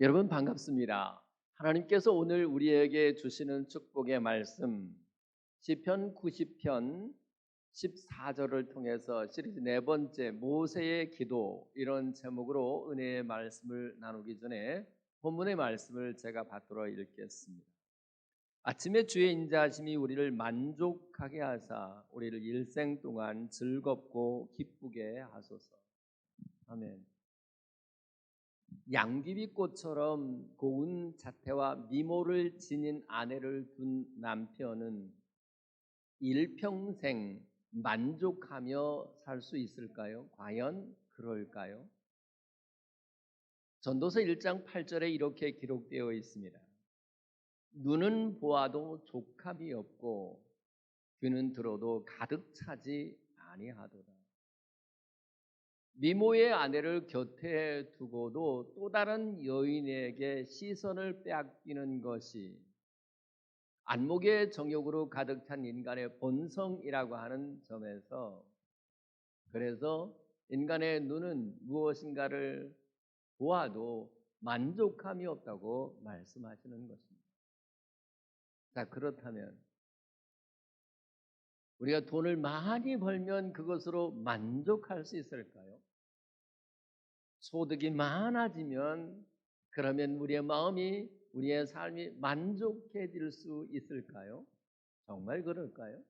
여러분 반갑습니다. 하나님께서 오늘 우리에게 주시는 축복의 말씀 시편 90편 14절을 통해서 시리즈 네 번째 모세의 기도, 이런 제목으로 은혜의 말씀을 나누기 전에 본문의 말씀을 제가 받들어 읽겠습니다. 아침에 주의 인자하심이 우리를 만족하게 하사 우리를 일생 동안 즐겁고 기쁘게 하소서. 아멘. 양귀비꽃처럼 고운 자태와 미모를 지닌 아내를 둔 남편은 일평생 만족하며 살 수 있을까요? 과연 그럴까요? 전도서 1장 8절에 이렇게 기록되어 있습니다. 눈은 보아도 족함이 없고 귀는 들어도 가득 차지 아니하도다. 미모의 아내를 곁에 두고도 또 다른 여인에게 시선을 빼앗기는 것이 안목의 정욕으로 가득 찬 인간의 본성이라고 하는 점에서, 그래서 인간의 눈은 무엇인가를 보아도 만족함이 없다고 말씀하시는 것입니다. 자, 그렇다면 우리가 돈을 많이 벌면 그것으로 만족할 수 있을까요? 소득이 많아지면 그러면 우리의 마음이, 우리의 삶이 만족해질 수 있을까요? 정말 그럴까요?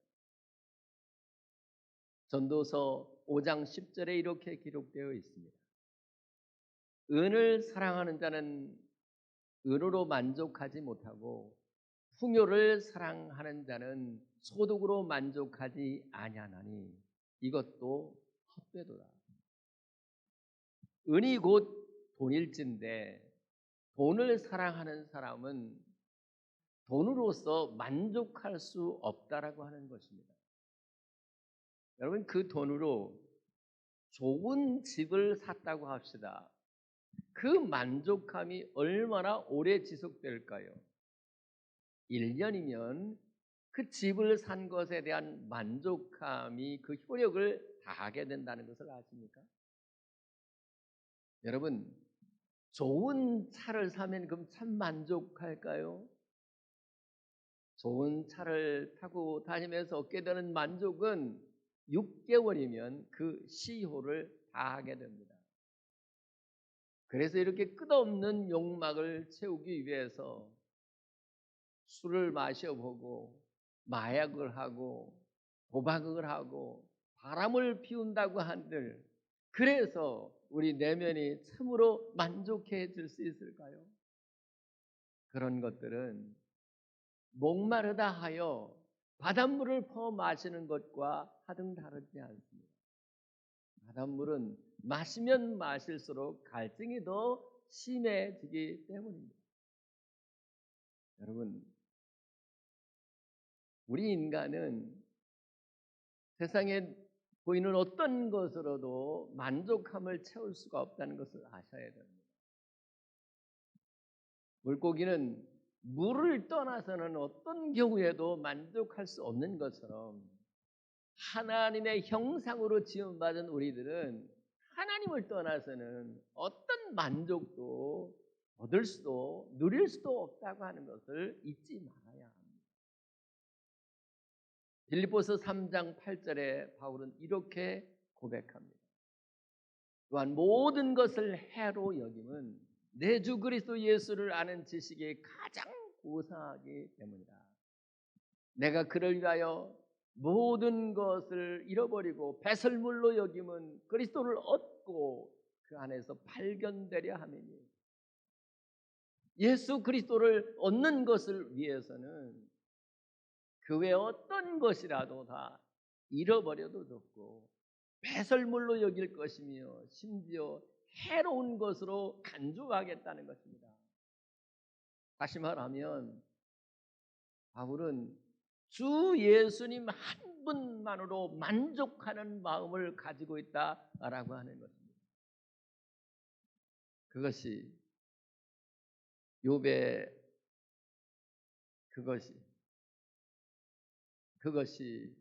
전도서 5장 10절에 이렇게 기록되어 있습니다. 은을 사랑하는 자는 은으로 만족하지 못하고 풍요를 사랑하는 자는 소득으로 만족하지 아니하나니 이것도 헛되도다. 은이 곧 돈일진데 돈을 사랑하는 사람은 돈으로서 만족할 수 없다라고 하는 것입니다. 여러분, 그 돈으로 좋은 집을 샀다고 합시다. 그 만족함이 얼마나 오래 지속될까요? 1년이면 그 집을 산 것에 대한 만족함이 그 효력을 다하게 된다는 것을 아십니까? 여러분, 좋은 차를 사면 그럼 참 만족할까요? 좋은 차를 타고 다니면서 얻게 되는 만족은 6개월이면 그 시효를 다하게 됩니다. 그래서 이렇게 끝없는 욕망을 채우기 위해서 술을 마셔보고 마약을 하고 도박을 하고 바람을 피운다고 한들, 그래서 우리 내면이 참으로 만족해질 수 있을까요? 그런 것들은 목마르다 하여 바닷물을 퍼 마시는 것과 하등 다르지 않습니다. 바닷물은 마시면 마실수록 갈증이 더 심해지기 때문입니다. 여러분, 우리 인간은 세상에 보이는 어떤 것으로도 만족함을 채울 수가 없다는 것을 아셔야 됩니다. 물고기는 물을 떠나서는 어떤 경우에도 만족할 수 없는 것처럼 하나님의 형상으로 지음받은 우리들은 하나님을 떠나서는 어떤 만족도 얻을 수도 누릴 수도 없다고 하는 것을 잊지 말아야 합니다. 빌립보서 3장 8절에 바울은 이렇게 고백합니다. 또한 모든 것을 해로 여김은 내 주 그리스도 예수를 아는 지식이 가장 고상하기 때문이다. 내가 그를 위하여 모든 것을 잃어버리고 배설물로 여김은 그리스도를 얻고 그 안에서 발견되려 함이니, 예수 그리스도를 얻는 것을 위해서는 그 외 어떤 것이라도 다 잃어버려도 좋고 배설물로 여길 것이며 심지어 해로운 것으로 간주하겠다는 것입니다. 다시 말하면 바울은 주 예수님 한 분만으로 만족하는 마음을 가지고 있다라고 하는 것입니다. 그것이 욥의 그것이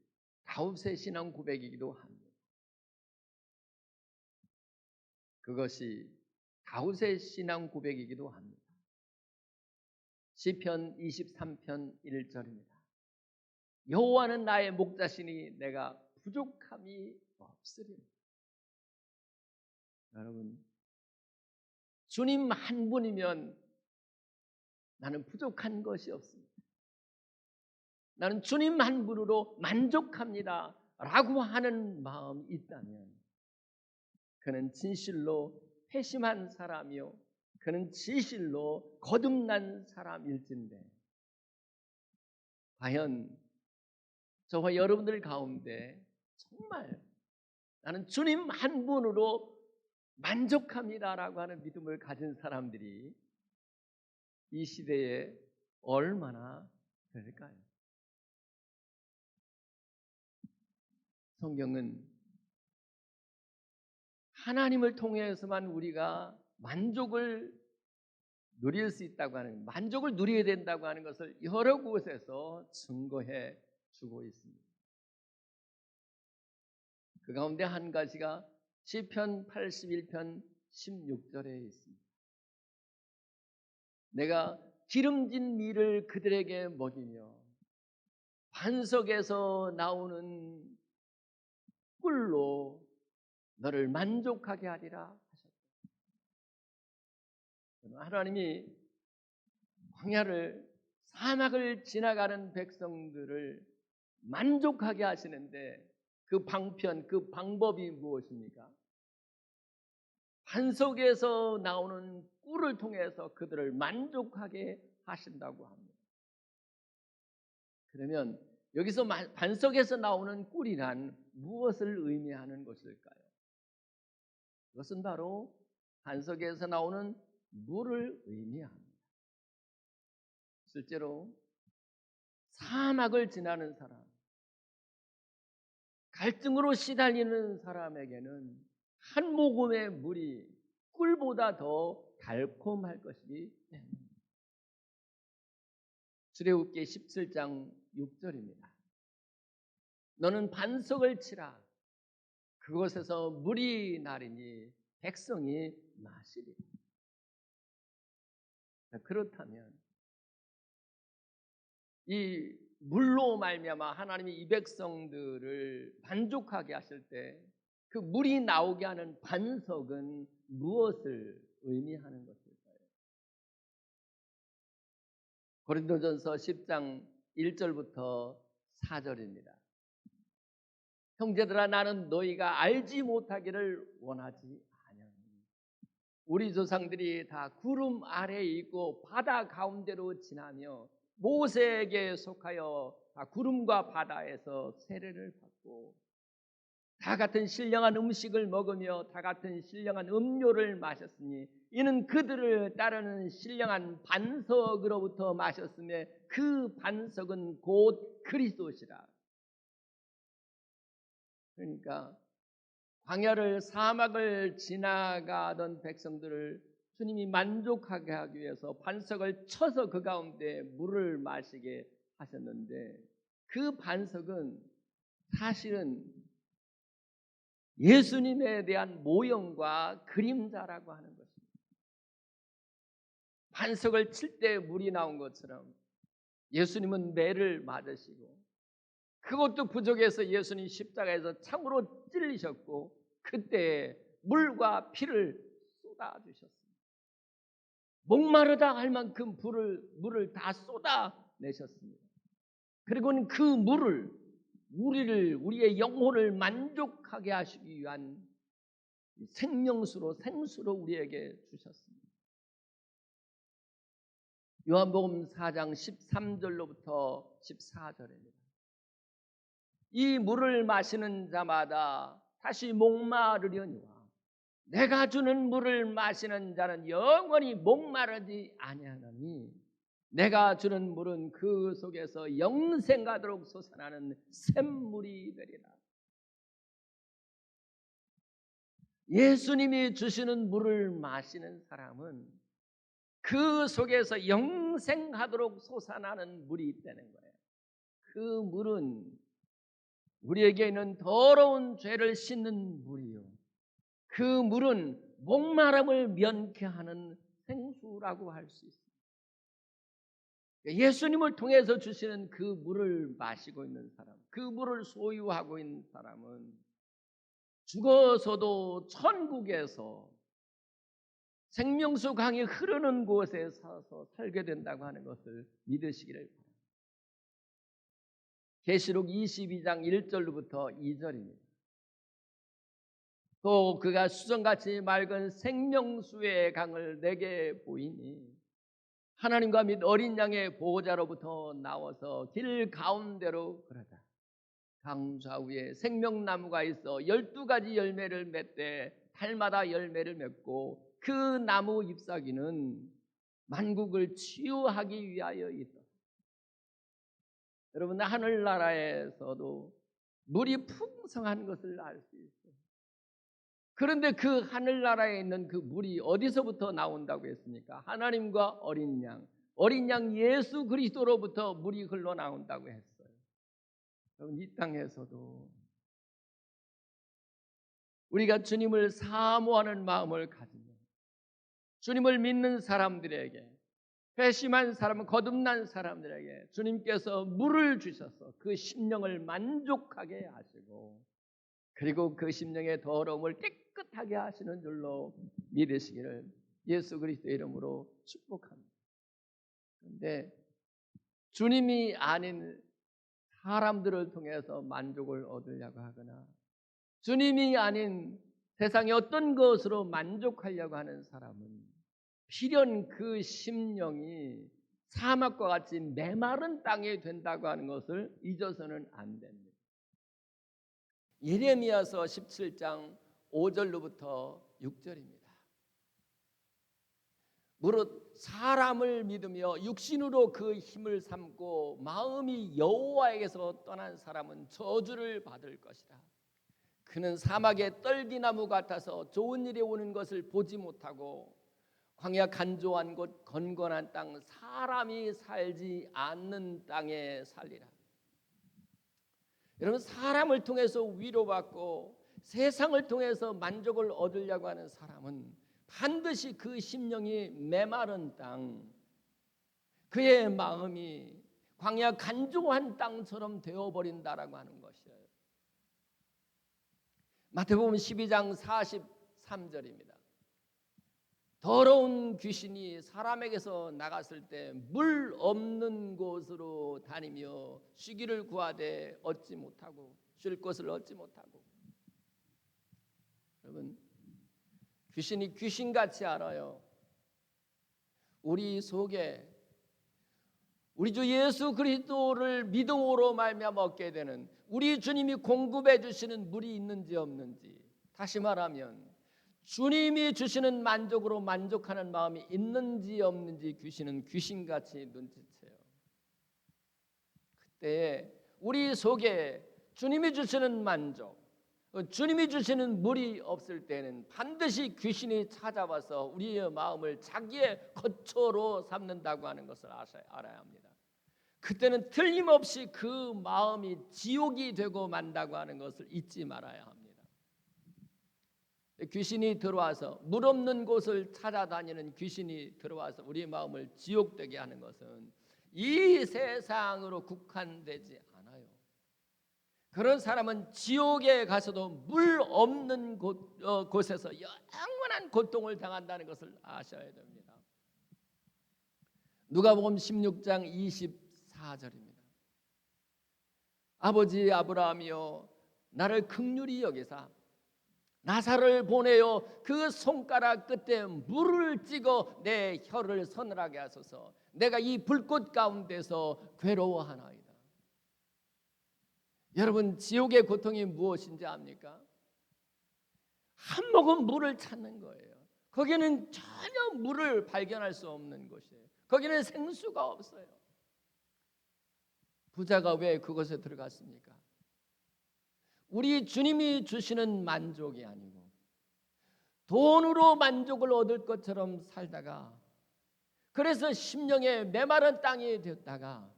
다윗의 신앙 고백이기도 합니다. 그것이 다윗의 신앙 고백이기도 합니다. 시편 23편 1절입니다. 여호와는 나의 목자시니 내가 부족함이 없으리라. 여러분, 주님 한 분이면 나는 부족한 것이 없습니다. 나는 주님 한 분으로 만족합니다 라고 하는 마음이 있다면 그는 진실로 회심한 사람이요 그는 진실로 거듭난 사람일진데, 과연 저와 여러분들 가운데 정말 나는 주님 한 분으로 만족합니다라고 하는 믿음을 가진 사람들이 이 시대에 얼마나 될까요? 성경은 하나님을 통해서만 우리가 만족을 누릴 수 있다고 하는, 만족을 누려야 된다고 하는 것을 여러 곳에서 증거해 주고 있습니다. 그 가운데 한 가지가 시편 81편 16절에 있습니다. 내가 기름진 밀을 그들에게 먹이며 반석에서 나오는 꿀로 너를 만족하게 하리라 하셨다. 하나님이 광야를, 사막을 지나가는 백성들을 만족하게 하시는데 그 방편, 그 방법이 무엇입니까? 반석에서 나오는 꿀을 통해서 그들을 만족하게 하신다고 합니다. 그러면 여기서 반석에서 나오는 꿀이란 무엇을 의미하는 것일까요? 그것은 바로 반석에서 나오는 물을 의미합니다. 실제로 사막을 지나는 사람, 갈증으로 시달리는 사람에게는 한 모금의 물이 꿀보다 더 달콤할 것이기 때문입니다. 출애굽기 17장 6절입니다. 너는 반석을 치라. 그곳에서 물이 나리니 백성이 마시리라. 그렇다면 이 물로 말미암아 하나님이 이 백성들을 만족하게 하실 때 그 물이 나오게 하는 반석은 무엇을 의미하는 것일까요? 고린도전서 10장 1절부터 4절입니다. 형제들아, 나는 너희가 알지 못하기를 원하지 아니하노니 우리 조상들이 다 구름 아래에 있고 바다 가운데로 지나며 모세에게 속하여 다 구름과 바다에서 세례를 받고 다 같은 신령한 음식을 먹으며 다 같은 신령한 음료를 마셨으니 이는 그들을 따르는 신령한 반석으로부터 마셨으며 그 반석은 곧 그리스도시라. 그러니까 광야를, 사막을 지나가던 백성들을 주님이 만족하게 하기 위해서 반석을 쳐서 그 가운데 물을 마시게 하셨는데 그 반석은 사실은 예수님에 대한 모형과 그림자라고 하는 것입니다. 반석을 칠 때 물이 나온 것처럼 예수님은 매를 맞으시고 그것도 부족해서 예수님 십자가에서 창으로 찔리셨고 그때 물과 피를 쏟아주셨습니다. 목마르다 할 만큼 물을 다 쏟아내셨습니다. 그리고는 그 물을 우리의 영혼을 만족하게 하시기 위한 생명수로, 생수로 우리에게 주셨습니다. 요한복음 4장 13절로부터 14절입니다. 이 물을 마시는 자마다 다시 목마르려니와 내가 주는 물을 마시는 자는 영원히 목마르지 아니하나니 내가 주는 물은 그 속에서 영생하도록 솟아나는 샘물이 되리라. 예수님이 주시는 물을 마시는 사람은 그 속에서 영생하도록 솟아나는 물이 있다는 거예요. 그 물은 우리에게 있는 더러운 죄를 씻는 물이요, 그 물은 목마름을 면케하는 생수라고 할 수 있습니다. 예수님을 통해서 주시는 그 물을 마시고 있는 사람, 그 물을 소유하고 있는 사람은 죽어서도 천국에서 생명수 강이 흐르는 곳에 서서 살게 된다고 하는 것을 믿으시기를 바랍니다. 계시록 22장 1절부터 2절입니다. 또 그가 수정같이 맑은 생명수의 강을 내게 보이니 하나님과 및 어린 양의 보호자로부터 나와서 길 가운데로 걸어다 강 좌우에 생명나무가 있어 12가지 열매를 맺되 달마다 열매를 맺고 그 나무 잎사귀는 만국을 치유하기 위하여 있다. 여러분, 하늘나라에서도 물이 풍성한 것을 알 수 있어요. 그런데 그 하늘나라에 있는 그 물이 어디서부터 나온다고 했습니까? 하나님과 어린 양 예수 그리스도로부터 물이 흘러나온다고 했어요. 여러분, 이 땅에서도 우리가 주님을 사모하는 마음을 가지며 주님을 믿는 사람들에게, 회심한 사람, 거듭난 사람들에게 주님께서 물을 주셔서 그 심령을 만족하게 하시고 그리고 그 심령의 더러움을 깨끗하게 하시는 줄로 믿으시기를 예수 그리스도의 이름으로 축복합니다. 그런데 주님이 아닌 사람들을 통해서 만족을 얻으려고 하거나 주님이 아닌 세상의 어떤 것으로 만족하려고 하는 사람은 필연 그 심령이 사막과 같이 메마른 땅이 된다고 하는 것을 잊어서는 안 됩니다. 예레미야서 17장 5절로부터 6절입니다. 무릇 사람을 믿으며 육신으로 그 힘을 삼고 마음이 여호와에게서 떠난 사람은 저주를 받을 것이라. 그는 사막의 떨기나무 같아서 좋은 일이 오는 것을 보지 못하고 광야 간조한 곳 건건한 땅 사람이 살지 않는 땅에 살리라. 여러분, 사람을 통해서 위로받고 세상을 통해서 만족을 얻으려고 하는 사람은 반드시 그 심령이 메마른 땅, 그의 마음이 광야 간조한 땅처럼 되어버린다라고 하는 것이에요. 마태복음 12장 43절입니다. 더러운 귀신이 사람에게서 나갔을 때 물 없는 곳으로 다니며 쉬기를 구하되 얻지 못하고 쉴 곳을 얻지 못하고. 여러분, 귀신이 귀신같이 알아요. 우리 속에 우리 주 예수 그리스도를 믿음으로 말미암아 얻게 되는 우리 주님이 공급해 주시는 물이 있는지 없는지, 다시 말하면 주님이 주시는 만족으로 만족하는 마음이 있는지 없는지 귀신은 귀신같이 눈치채요. 그때 우리 속에 주님이 주시는 만족, 주님이 주시는 물이 없을 때는 반드시 귀신이 찾아와서 우리의 마음을 자기의 거처로 삼는다고 하는 것을 알아야 합니다. 그때는 틀림없이 그 마음이 지옥이 되고 만다고 하는 것을 잊지 말아야 합니다. 귀신이 들어와서 물 없는 곳을 찾아다니는 귀신이 들어와서 우리 마음을 지옥되게 하는 것은 이 세상으로 국한되지 않아요. 그런 사람은 지옥에 가서도 물 없는 곳에서 영원한 고통을 당한다는 것을 아셔야 됩니다. 누가복음 16장 24절입니다. 아버지 아브라함이여 나를 긍휼히 여기사 나사를 보내어 그 손가락 끝에 물을 찍어 내 혀를 서늘하게 하소서. 내가 이 불꽃 가운데서 괴로워하나이다. 여러분, 지옥의 고통이 무엇인지 압니까? 한 모금 물을 찾는 거예요. 거기는 전혀 물을 발견할 수 없는 곳이에요. 거기는 생수가 없어요. 부자가 왜 그곳에 들어갔습니까? 우리 주님이 주시는 만족이 아니고 돈으로 만족을 얻을 것처럼 살다가, 그래서 심령의 메마른 땅이 되었다가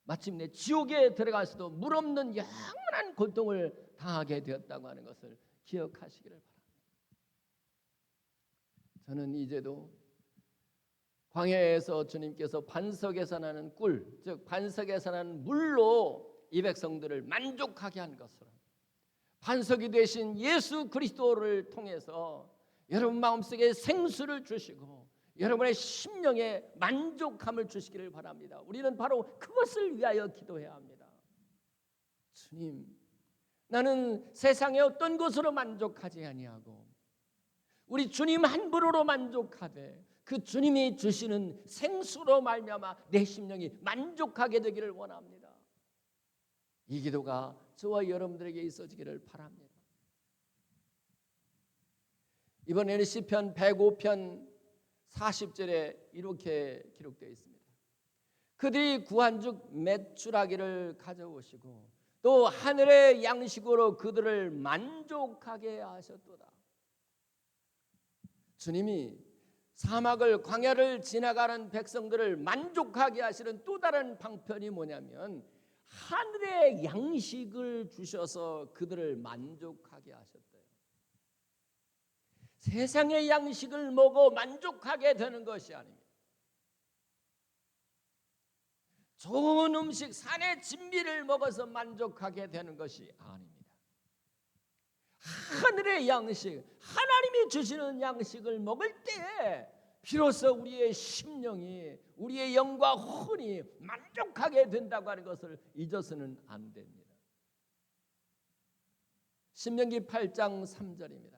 마침내 지옥에 들어가서도 물 없는 영원한 고통을 당하게 되었다고 하는 것을 기억하시기를 바랍니다. 저는 이제도 광야에서 주님께서 반석에서 나는 꿀, 즉 반석에서 나는 물로 이 백성들을 만족하게 한 것으로, 반석이 되신 예수 그리스도를 통해서 여러분 마음속에 생수를 주시고 여러분의 심령에 만족함을 주시기를 바랍니다. 우리는 바로 그것을 위하여 기도해야 합니다. 주님, 나는 세상의 어떤 것으로 만족하지 아니하고 우리 주님 한 분으로 만족하되 그 주님이 주시는 생수로 말미암아 내 심령이 만족하게 되기를 원합니다. 이 기도가 저와 여러분들에게 있어지기를 바랍니다. 이번에는 시편 105편 40절에 이렇게 기록되어 있습니다. 그들이 구한즉 메추라기를 가져오시고 또 하늘의 양식으로 그들을 만족하게 하셨도다. 주님이 사막을, 광야를 지나가는 백성들을 만족하게 하시는 또 다른 방편이 뭐냐면 하늘의 양식을 주셔서 그들을 만족하게 하셨대요. 세상의 양식을 먹어 만족하게 되는 것이 아닙니다. 좋은 음식, 산의 진미를 먹어서 만족하게 되는 것이 아닙니다. 하늘의 양식, 하나님이 주시는 양식을 먹을 때에 비로소 우리의 심령이, 우리의 영과 혼이 만족하게 된다고 하는 것을 잊어서는 안 됩니다. 신명기 8장 3절입니다.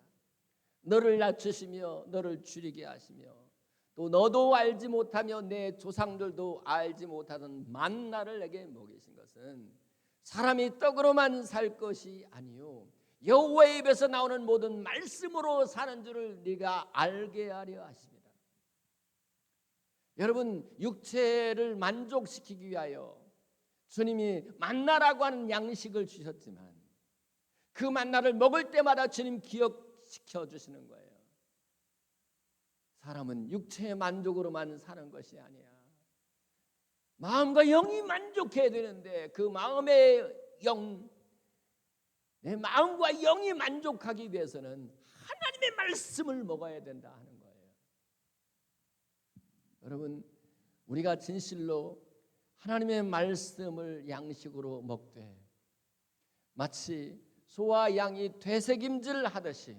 너를 낮추시며 너를 줄이게 하시며 또 너도 알지 못하며 내 조상들도 알지 못하던 만나를 내게 먹이신 것은 사람이 떡으로만 살 것이 아니요 여호와의 입에서 나오는 모든 말씀으로 사는 줄을 네가 알게 하려 하십니다. 여러분, 육체를 만족시키기 위하여 주님이 만나라고 하는 양식을 주셨지만 그 만나를 먹을 때마다 주님 기억시켜 주시는 거예요. 사람은 육체의 만족으로만 사는 것이 아니야. 마음과 영이 만족해야 되는데 그 마음의 영, 내 마음과 영이 만족하기 위해서는 하나님의 말씀을 먹어야 된다 하는 거예요. 여러분, 우리가 진실로 하나님의 말씀을 양식으로 먹되 마치 소와 양이 되새김질 하듯이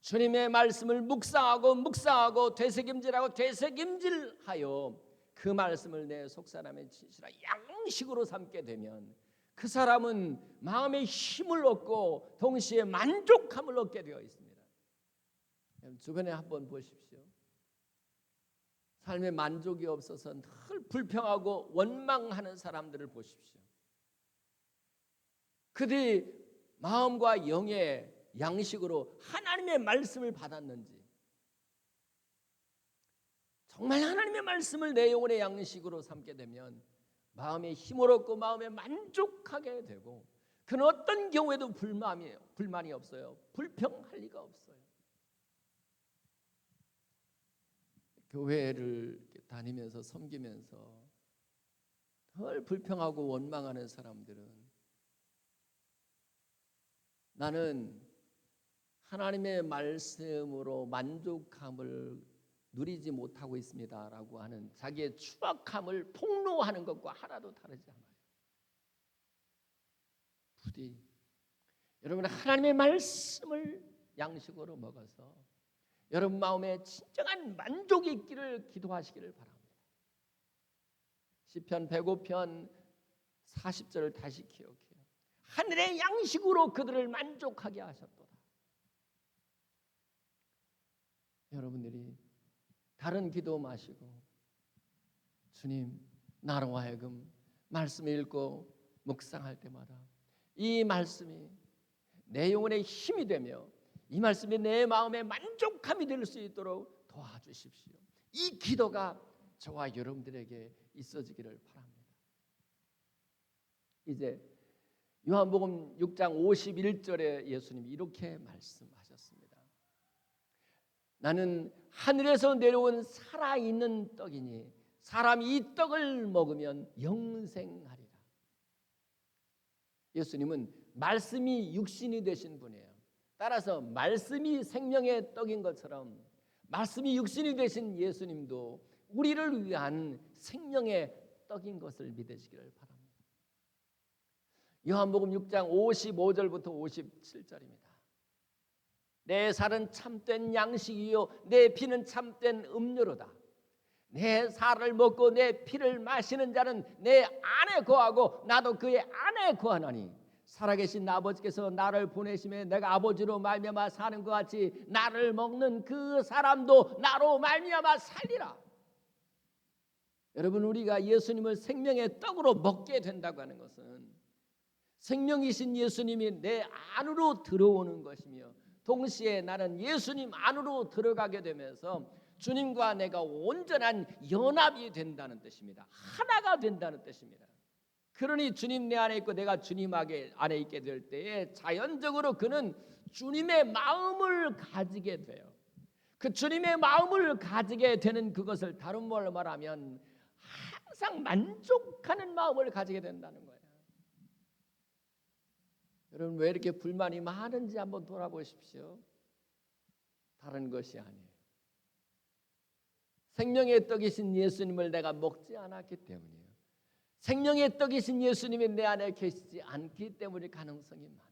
주님의 말씀을 묵상하고 되새김질하고 되새김질하여 그 말씀을 내 속사람의 진실한 양식으로 삼게 되면 그 사람은 마음의 힘을 얻고 동시에 만족함을 얻게 되어 있습니다. 주변에 한번 보십시오. 삶에 만족이 없어서 늘 불평하고 원망하는 사람들을 보십시오. 그들이 마음과 영의 양식으로 하나님의 말씀을 받았는지, 정말 하나님의 말씀을 내 영혼의 양식으로 삼게 되면 마음의 힘을 얻고 마음에 만족하게 되고 그는 어떤 경우에도 불만이 없어요. 불평할 리가 없어요. 교회를 다니면서 섬기면서 늘 불평하고 원망하는 사람들은 나는 하나님의 말씀으로 만족함을 누리지 못하고 있습니다라고 하는 자기의 추악함을 폭로하는 것과 하나도 다르지 않아요. 부디 여러분 하나님의 말씀을 양식으로 먹어서 여러분 마음에 진정한 만족이 있기를 기도하시기를 바랍니다. 시편 105편 40절을 다시 기억해요. 하늘의 양식으로 그들을 만족하게 하셨도다. 여러분들이 다른 기도 마시고 주님, 나로 하여금 말씀 읽고 묵상할 때마다 이 말씀이 내 영혼의 힘이 되며 이 말씀이 내 마음에 만족함이 될 수 있도록 도와주십시오. 이 기도가 저와 여러분들에게 있어지기를 바랍니다. 이제 요한복음 6장 51절에 예수님이 이렇게 말씀하셨습니다. 나는 하늘에서 내려온 살아있는 떡이니 사람이 이 떡을 먹으면 영생하리라. 예수님은 말씀이 육신이 되신 분이에요. 따라서 말씀이 생명의 떡인 것처럼 말씀이 육신이 되신 예수님도 우리를 위한 생명의 떡인 것을 믿으시기를 바랍니다. 요한복음 6장 55절부터 57절입니다. 내 살은 참된 양식이요 내 피는 참된 음료로다. 내 살을 먹고 내 피를 마시는 자는 내 안에 거하고 나도 그의 안에 거하나니 살아계신 아버지께서 나를 보내심에 내가 아버지로 말미암아 사는 것 같이 나를 먹는 그 사람도 나로 말미암아 살리라. 여러분, 우리가 예수님을 생명의 떡으로 먹게 된다고 하는 것은 생명이신 예수님이 내 안으로 들어오는 것이며 동시에 나는 예수님 안으로 들어가게 되면서 주님과 내가 온전한 연합이 된다는 뜻입니다. 하나가 된다는 뜻입니다. 그러니 주님 내 안에 있고 내가 주님 안에 있게 될 때에 자연적으로 그는 주님의 마음을 가지게 돼요. 그 주님의 마음을 가지게 되는 그것을 다른 말로 말하면 항상 만족하는 마음을 가지게 된다는 거예요. 여러분, 왜 이렇게 불만이 많은지 한번 돌아보십시오. 다른 것이 아니에요. 생명의 떡이신 예수님을 내가 먹지 않았기 때문이에요. 생명의 떡이신 예수님이 내 안에 계시지 않기 때문에 가능성이 많아요.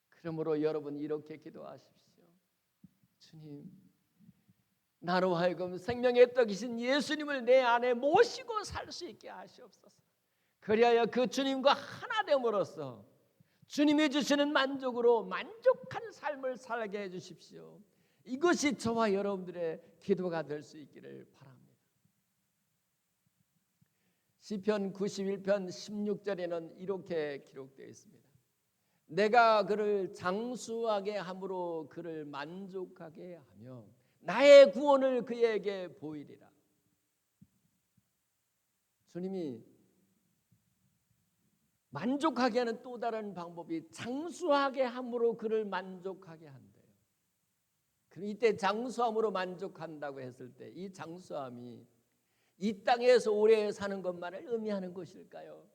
그러므로 여러분 이렇게 기도하십시오. 주님, 나로 하여금 생명의 떡이신 예수님을 내 안에 모시고 살 수 있게 하시옵소서. 그리하여 그 주님과 하나 됨으로써 주님이 주시는 만족으로 만족한 삶을 살게 해주십시오. 이것이 저와 여러분들의 기도가 될 수 있기를 바랍니다. 시편 91편 16절에는 이렇게 기록되어 있습니다. 내가 그를 장수하게 함으로 그를 만족하게 하며 나의 구원을 그에게 보이리라. 주님이 만족하게 하는 또 다른 방법이 장수하게 함으로 그를 만족하게 한대요. 그럼 이때 장수함으로 만족한다고 했을 때 이 장수함이 이 땅에서 오래 사는 것만을 의미하는 것일까요?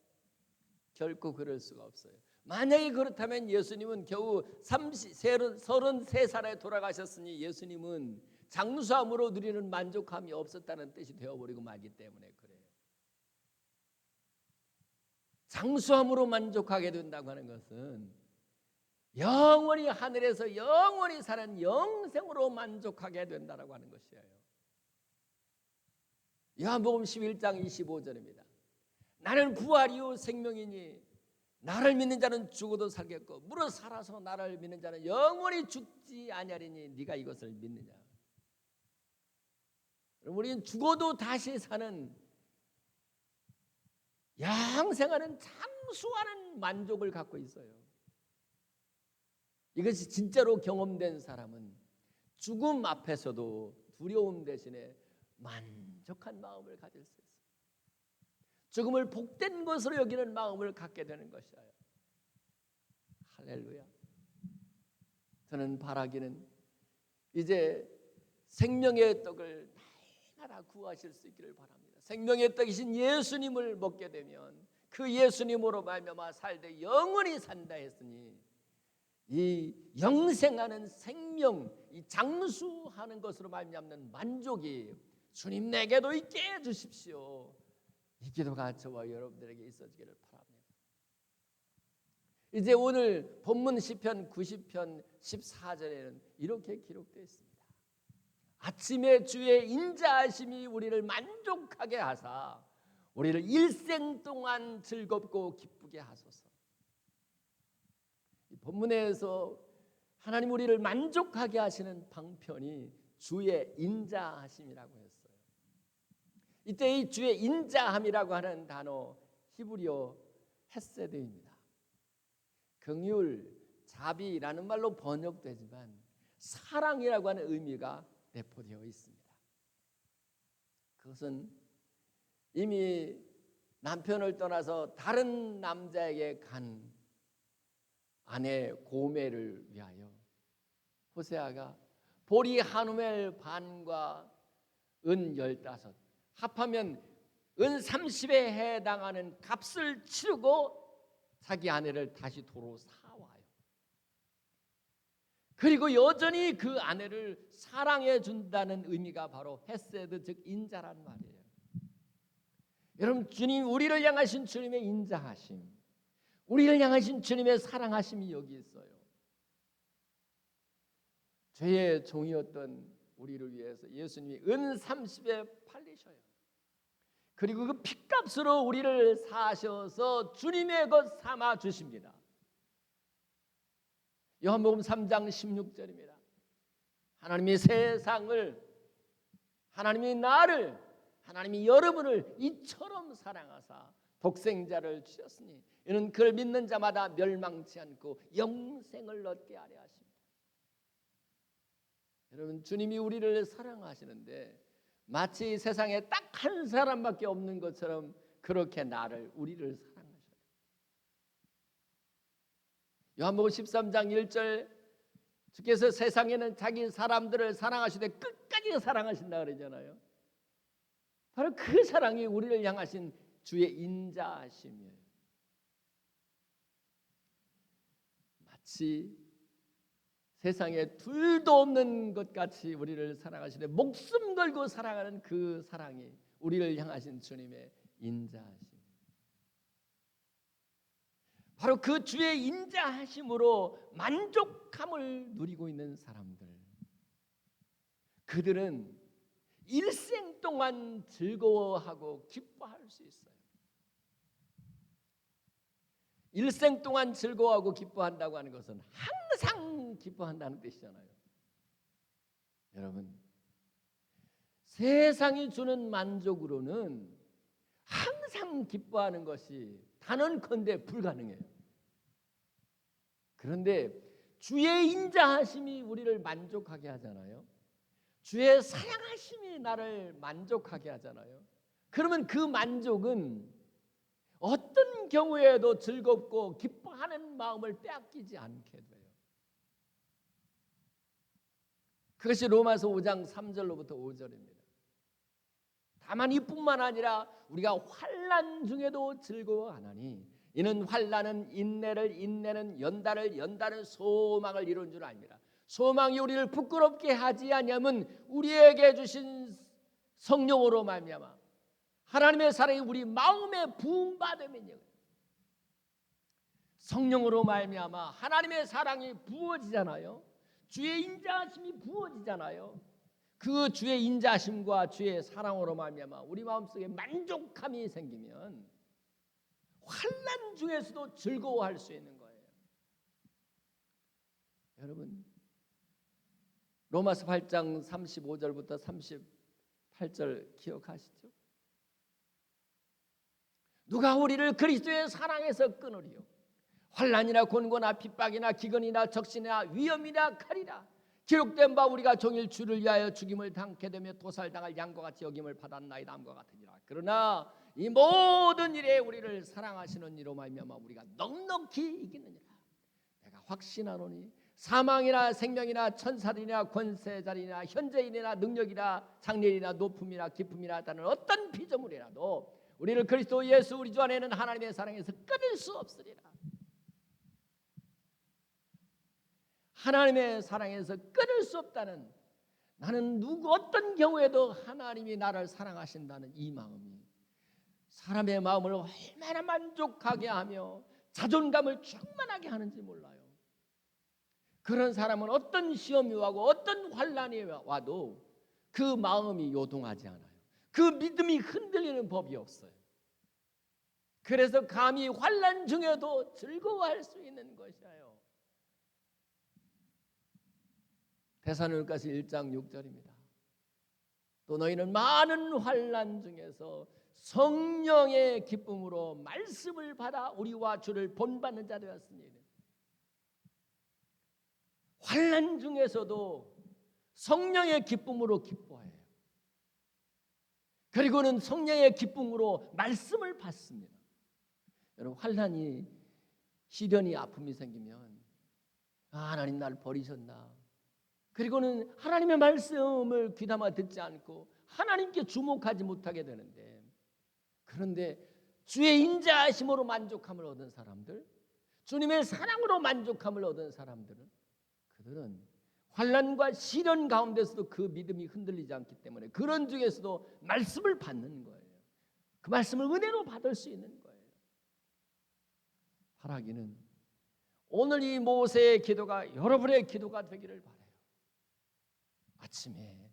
결코 그럴 수가 없어요. 만약에 그렇다면 예수님은 겨우 33살에 돌아가셨으니 예수님은 장수함으로 누리는 만족함이 없었다는 뜻이 되어버리고 말기 때문에 그래요. 장수함으로 만족하게 된다고 하는 것은 영원히 하늘에서 영원히 사는 영생으로 만족하게 된다고 하는 것이에요. 요한복음 11장 25절입니다. 나는 부활이요 생명이니 나를 믿는 자는 죽어도 살겠고 무릇 살아서 나를 믿는 자는 영원히 죽지 아니하리니 네가 이것을 믿느냐. 우리는 죽어도 다시 사는 영생하는 장수하는 만족을 갖고 있어요. 이것이 진짜로 경험된 사람은 죽음 앞에서도 두려움 대신에 만족한 마음을 가질 수 있어요. 죽음을 복된 것으로 여기는 마음을 갖게 되는 것이에요. 할렐루야. 저는 바라기는 이제 생명의 떡을 날마다 구하실 수 있기를 바랍니다. 생명의 떡이신 예수님을 먹게 되면 그 예수님으로 말미암아 살되 영원히 산다 했으니 이 영생하는 생명, 이 장수하는 것으로 말미암는 만족이 주님 내게도 있게 해주십시오. 이 기도가 저와 여러분들에게 있어지기를 바랍니다. 이제 오늘 본문 시편 90편 14절에는 이렇게 기록되어 있습니다. 아침에 주의 인자하심이 우리를 만족하게 하사 우리를 일생 동안 즐겁고 기쁘게 하소서. 이 본문에서 하나님 우리를 만족하게 하시는 방편이 주의 인자하심이라고 했어요. 이때 이 주의 인자함이라고 하는 단어 히브리어 헤세드입니다. 긍휼, 자비라는 말로 번역되지만 사랑이라고 하는 의미가 내포되어 있습니다. 그것은 이미 남편을 떠나서 다른 남자에게 간 아내 고멜을 위하여 호세아가 보리 한 우멜 반과 은 15, 합하면 은 30에 해당하는 값을 치르고 자기 아내를 다시 도로 사와요. 그리고 여전히 그 아내를 사랑해 준다는 의미가 바로 헤세드, 즉 인자란 말이에요. 여러분, 주님, 우리를 향하신 주님의 인자하심, 우리를 향하신 주님의 사랑하심이 여기 있어요. 죄의 종이었던 우리를 위해서 예수님이 은 30에 팔리셔요. 그리고 그 핏값으로 우리를 사셔서 주님의 것 삼아 주십니다. 요한복음 3장 16절입니다. 하나님이 세상을, 하나님이 나를, 하나님이 여러분을 이처럼 사랑하사 독생자를 주셨으니 이는 그를 믿는 자마다 멸망치 않고 영생을 얻게 하려 하십니다. 여러분, 주님이 우리를 사랑하시는데 마치 세상에 딱 한 사람밖에 없는 것처럼 그렇게 나를, 우리를 사랑하셔요. 요한복음 13장 1절, 주께서 세상에는 자기 사람들을 사랑하시되 끝까지 사랑하신다 그러잖아요. 바로 그 사랑이 우리를 향하신 주의 인자하심이에요. 마치 세상에 둘도 없는 것 같이 우리를 사랑하시되 목숨 걸고 사랑하는 그 사랑이 우리를 향하신 주님의 인자하심. 바로 그 주의 인자하심으로 만족함을 누리고 있는 사람들, 그들은 일생 동안 즐거워하고 기뻐할 수 있어요. 일생 동안 즐거워하고 기뻐한다고 하는 것은 항상 기뻐한다는 뜻이잖아요. 여러분, 세상이 주는 만족으로는 항상 기뻐하는 것이 단언컨대 불가능해요. 그런데 주의 인자하심이 우리를 만족하게 하잖아요. 주의 사랑하심이 나를 만족하게 하잖아요. 그러면 그 만족은 어떤 경우에도 즐겁고 기뻐하는 마음을 빼앗기지 않게 돼요. 그것이 로마서 5장 3절로부터 5절입니다. 다만 이뿐만 아니라 우리가 환난 중에도 즐거워하나니 이는 환난은 인내를, 인내는 연단을, 연단은 소망을 이룬 줄 압니다. 소망이 우리를 부끄럽게 하지 아니하면 우리에게 주신 성령으로 말미암아 하나님의 사랑이 우리 마음에 부음받으면요, 성령으로 말미암아 하나님의 사랑이 부어지잖아요. 주의 인자하심이 부어지잖아요. 그 주의 인자하심과 주의 사랑으로 말미암아 우리 마음속에 만족함이 생기면 환난 중에서도 즐거워할 수 있는 거예요. 여러분, 로마서 8장 35절부터 38절 기억하시죠? 누가 우리를 그리스도의 사랑에서 끊으리요? 환난이나 곤고나 핍박이나 기근이나 적신이나 위험이나 칼이라 기록된 바 우리가 종일 주를 위하여 죽임을 당케 되며 도살당할 양과 같이 여김을 받았나이다 함과 같으니라. 그러나 이 모든 일에 우리를 사랑하시는 이로 말미암아 우리가 넉넉히 이기느니라. 내가 확신하노니 사망이나 생명이나 천사들이나 권세자리나 현재인이나 능력이나 장래이나 높음이나 기쁨이나 다른 어떤 피조물이라도 우리를 그리스도 예수 우리 주 안에는 하나님의 사랑에서 끊을 수 없으리라. 하나님의 사랑에서 끊을 수 없다는, 나는 누구 어떤 경우에도 하나님이 나를 사랑하신다는 이 마음이 사람의 마음을 얼마나 만족하게 하며 자존감을 충만하게 하는지 몰라요. 그런 사람은 어떤 시험이 와도 어떤 환난이 와도 그 마음이 요동하지 않아요. 그 믿음이 흔들리는 법이 없어요. 그래서 감히 환난 중에도 즐거워할 수 있는 것이에요. 데살로니가서 1장 6절입니다. 또 너희는 많은 환난 중에서 성령의 기쁨으로 말씀을 받아 우리와 주를 본받는 자 되었으니 환난 중에서도 성령의 기쁨으로 기뻐해요. 그리고는 성령의 기쁨으로 말씀을 받습니다. 여러분, 환난이, 시련이, 아픔이 생기면 하나님 날 버리셨나? 그리고는 하나님의 말씀을 귀담아 듣지 않고 하나님께 주목하지 못하게 되는데, 그런데 주의 인자하심으로 만족함을 얻은 사람들, 주님의 사랑으로 만족함을 얻은 사람들은, 그들은 환난과 시련 가운데서도 그 믿음이 흔들리지 않기 때문에 그런 중에서도 말씀을 받는 거예요. 그 말씀을 은혜로 받을 수 있는 거예요. 바라기는 오늘 이 모세의 기도가 여러분의 기도가 되기를 바라요. 아침에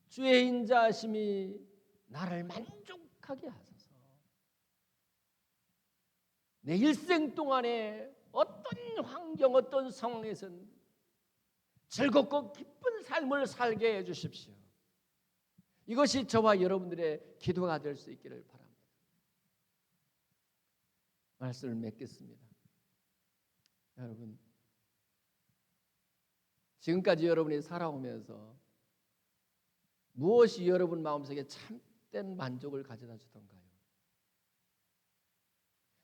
주의 인자하심이 나를 만족하게 하소서. 내 일생 동안에 어떤 환경, 어떤 상황에선 즐겁고 기쁜 삶을 살게 해주십시오. 이것이 저와 여러분들의 기도가 될 수 있기를 바랍니다. 말씀을 맺겠습니다. 여러분, 지금까지 여러분이 살아오면서 무엇이 여러분 마음속에 참된 만족을 가져다 주던가요?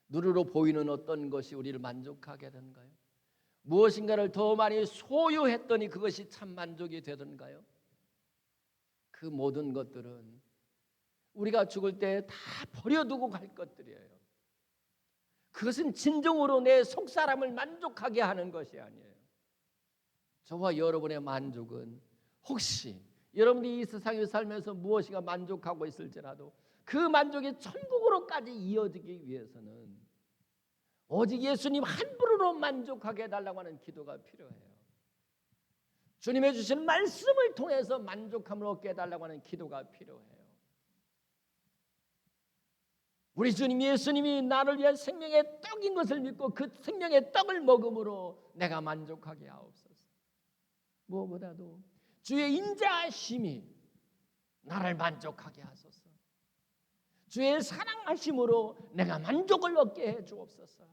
눈으로 보이는 어떤 것이 우리를 만족하게 하던가요? 무엇인가를 더 많이 소유했더니 그것이 참 만족이 되던가요? 그 모든 것들은 우리가 죽을 때 다 버려두고 갈 것들이에요. 그것은 진정으로 내 속사람을 만족하게 하는 것이 아니에요. 저와 여러분의 만족은, 혹시 여러분이 이 세상에 살면서 무엇인가 만족하고 있을지라도 그 만족이 천국으로까지 이어지기 위해서는 오직 예수님 한 분으로 만족하게 해달라고 하는 기도가 필요해요. 주님의 주신 말씀을 통해서 만족함을 얻게 해달라고 하는 기도가 필요해요. 우리 주님 예수님이 나를 위한 생명의 떡인 것을 믿고 그 생명의 떡을 먹음으로 내가 만족하게 하옵소서. 무엇보다도 주의 인자하심이 나를 만족하게 하소서. 주의 사랑하심으로 내가 만족을 얻게 해 주옵소서.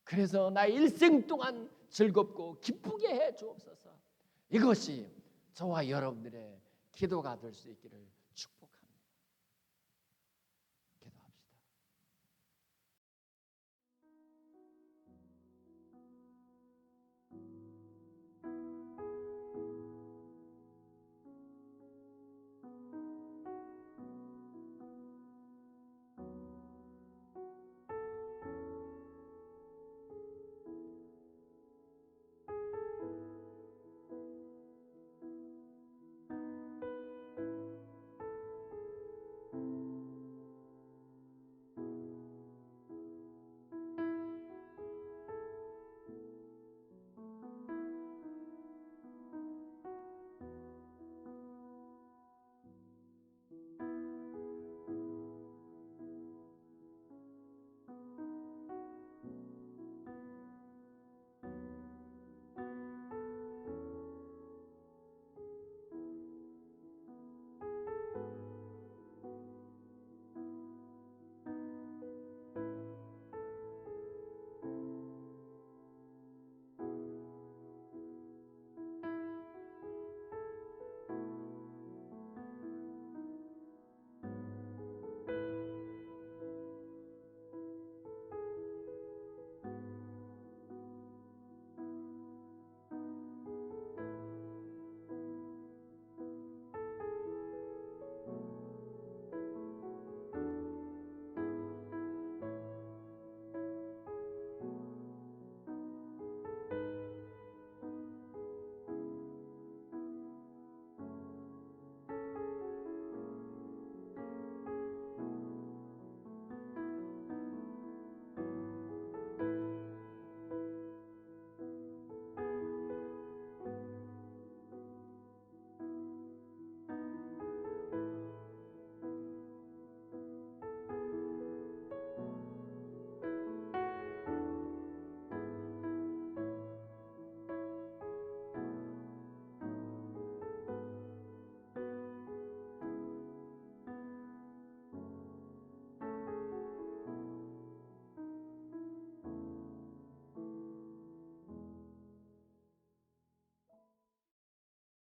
그래서 나의 일생 동안 즐겁고 기쁘게 해 주옵소서. 이것이 저와 여러분들의 기도가 될 수 있기를 축복합니다.